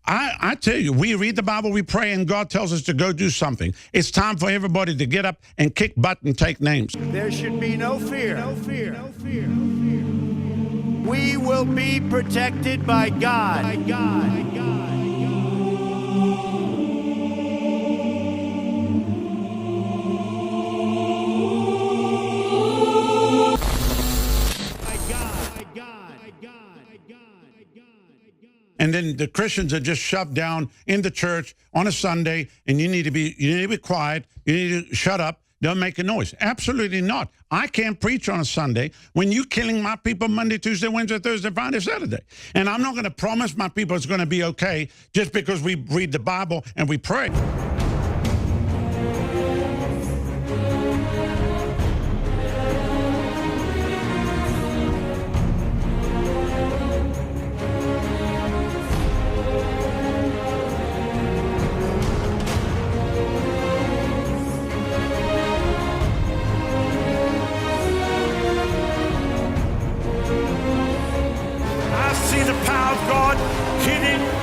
I tell you, we read the Bible, we pray, and God tells us to go do something. It's time for everybody to get up and kick butt and take names. There should be no fear. No fear. No fear. We will be protected by God. By God. By God. And then the Christians are just shoved down in the church on a Sunday, and you need to be quiet. You need to shut up. Don't make a noise. Absolutely not. I can't preach on a Sunday when you're killing my people Monday, Tuesday, Wednesday, Thursday, Friday, Saturday. And I'm not going to promise my people it's going to be okay just because we read the Bible and we pray.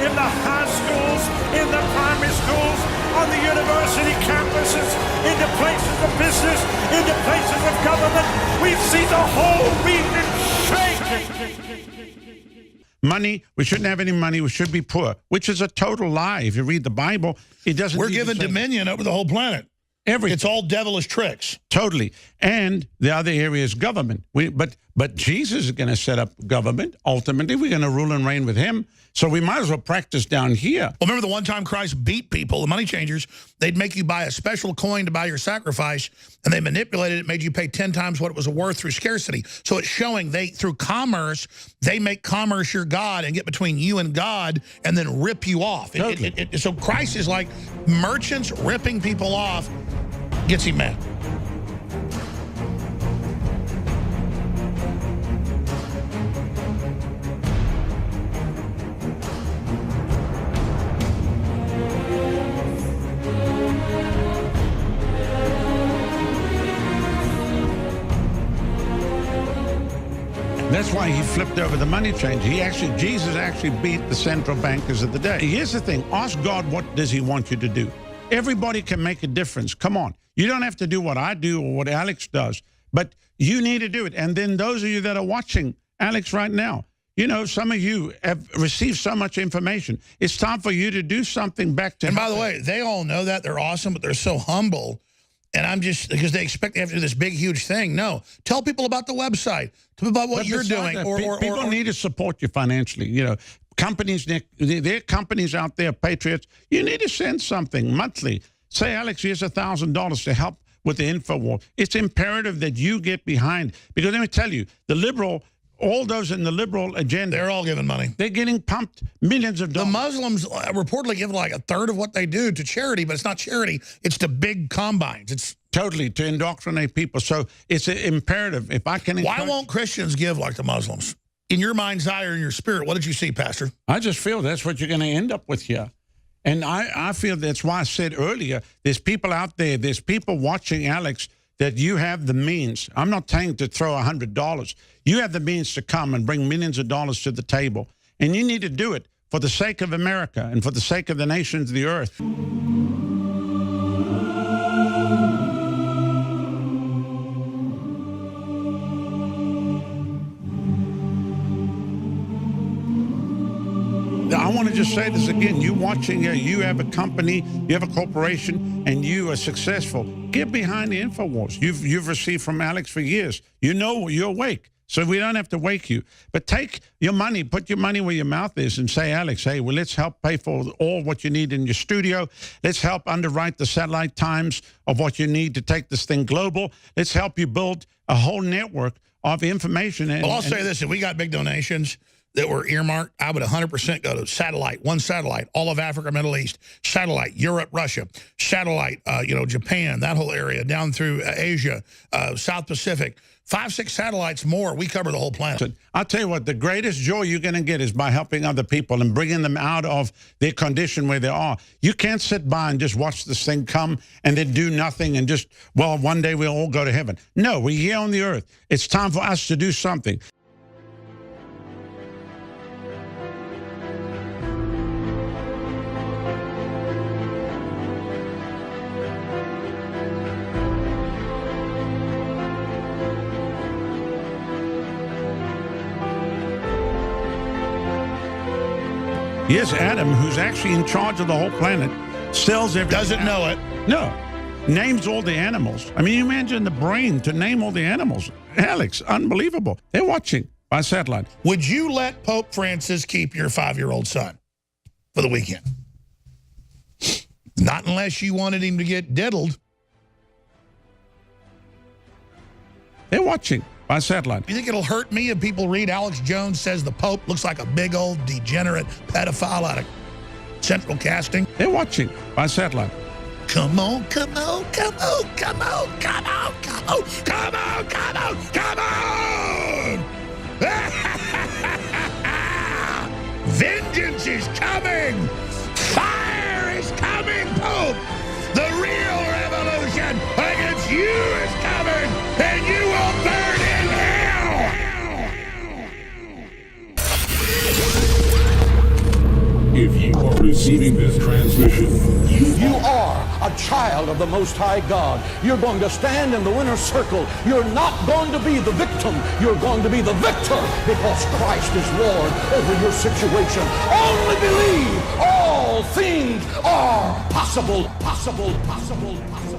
In the high schools, in the primary schools, on the university campuses, in the places of business, in the places of government. We've seen the whole region shake. Money, we shouldn't have any money, we should be poor, which is a total lie. If you read the Bible, it doesn't. We're given dominion over the whole planet. Everything. It's all devilish tricks. Totally. And the other area is government. But Jesus is going to set up government. Ultimately, we're going to rule and reign with him. So we might as well practice down here. Well, remember the one time Christ beat people, the money changers, they'd make you buy a special coin to buy your sacrifice, and they manipulated it, made you pay 10 times what it was worth through scarcity. So it's showing through commerce, they make commerce your God and get between you and God and then rip you off. Totally. So Christ is like merchants ripping people off, gets him mad. That's why he flipped over the money change. Jesus actually beat the central bankers of the day. Here's the thing. Ask God, what does he want you to do? Everybody can make a difference. Come on. You don't have to do what I do or what Alex does, but you need to do it. And then those of you that are watching Alex right now, you know, some of you have received so much information. It's time for you to do something back to. And by the way, they all know that. They're awesome, but they're so humble. And I'm just, because they expect they have to do this big, huge thing. No. Tell people about the website. Tell people about what you're doing. People need to support you financially. You know, companies, there are companies out there, patriots. You need to send something monthly. Say, Alex, here's $1,000 to help with the InfoWars. It's imperative that you get behind. Because let me tell you, all those in the liberal agenda, they're all giving money. They're getting pumped millions of dollars. The Muslims reportedly give like a third of what they do to charity, but it's not charity. It's to big combines. It's totally to indoctrinate people. So it's imperative. If I can. Why won't Christians give like the Muslims? In your mind's eye or in your spirit, what did you see, Pastor? I just feel that's what you're going to end up with here. And I feel that's why I said earlier, there's people out there, there's people watching Alex, that you have the means. I'm not saying to throw $100. You have the means to come and bring millions of dollars to the table. And you need to do it for the sake of America and for the sake of the nations of the earth. I want to just say this again. You watching, you have a company, you have a corporation, and you are successful. Get behind the InfoWars. You've received from Alex for years. You know you're awake, so we don't have to wake you. But take your money, put your money where your mouth is, and say, Alex, hey, well, let's help pay for all what you need in your studio. Let's help underwrite the satellite times of what you need to take this thing global. Let's help you build a whole network of information. Well, I'll say this. If we got big donations that were earmarked, I would 100% go to satellite, one satellite, all of Africa, Middle East, satellite, Europe, Russia, satellite, Japan, that whole area, down through Asia, South Pacific, 5, 6 satellites more. We cover the whole planet. I'll tell you what, the greatest joy you're going to get is by helping other people and bringing them out of their condition where they are. You can't sit by and just watch this thing come and then do nothing and just, well, one day we'll all go to heaven. No, we're here on the earth. It's time for us to do something. Yes, Adam, who's actually in charge of the whole planet, sells everything. Doesn't know it. No. Names all the animals. I mean, you imagine the brain to name all the animals. Alex, unbelievable. They're watching by satellite. Would you let Pope Francis keep your 5-year-old son for the weekend? Not unless you wanted him to get diddled. They're watching by satellite. You think it'll hurt me if people read Alex Jones says the Pope looks like a big old degenerate pedophile out of Central Casting? They're watching by satellite. Come on, come on, come on, come on, come on, come on, come on, come on, come on! Vengeance is coming! Fire is coming, Pope! The real revolution against you is coming, and you will burn in hell! If you are receiving this transmission, You are a child of the Most High God. You're going to stand in the winner's circle. You're not going to be the victim. You're going to be the victor because Christ is Lord over your situation. Only believe all things are possible, possible, possible, possible.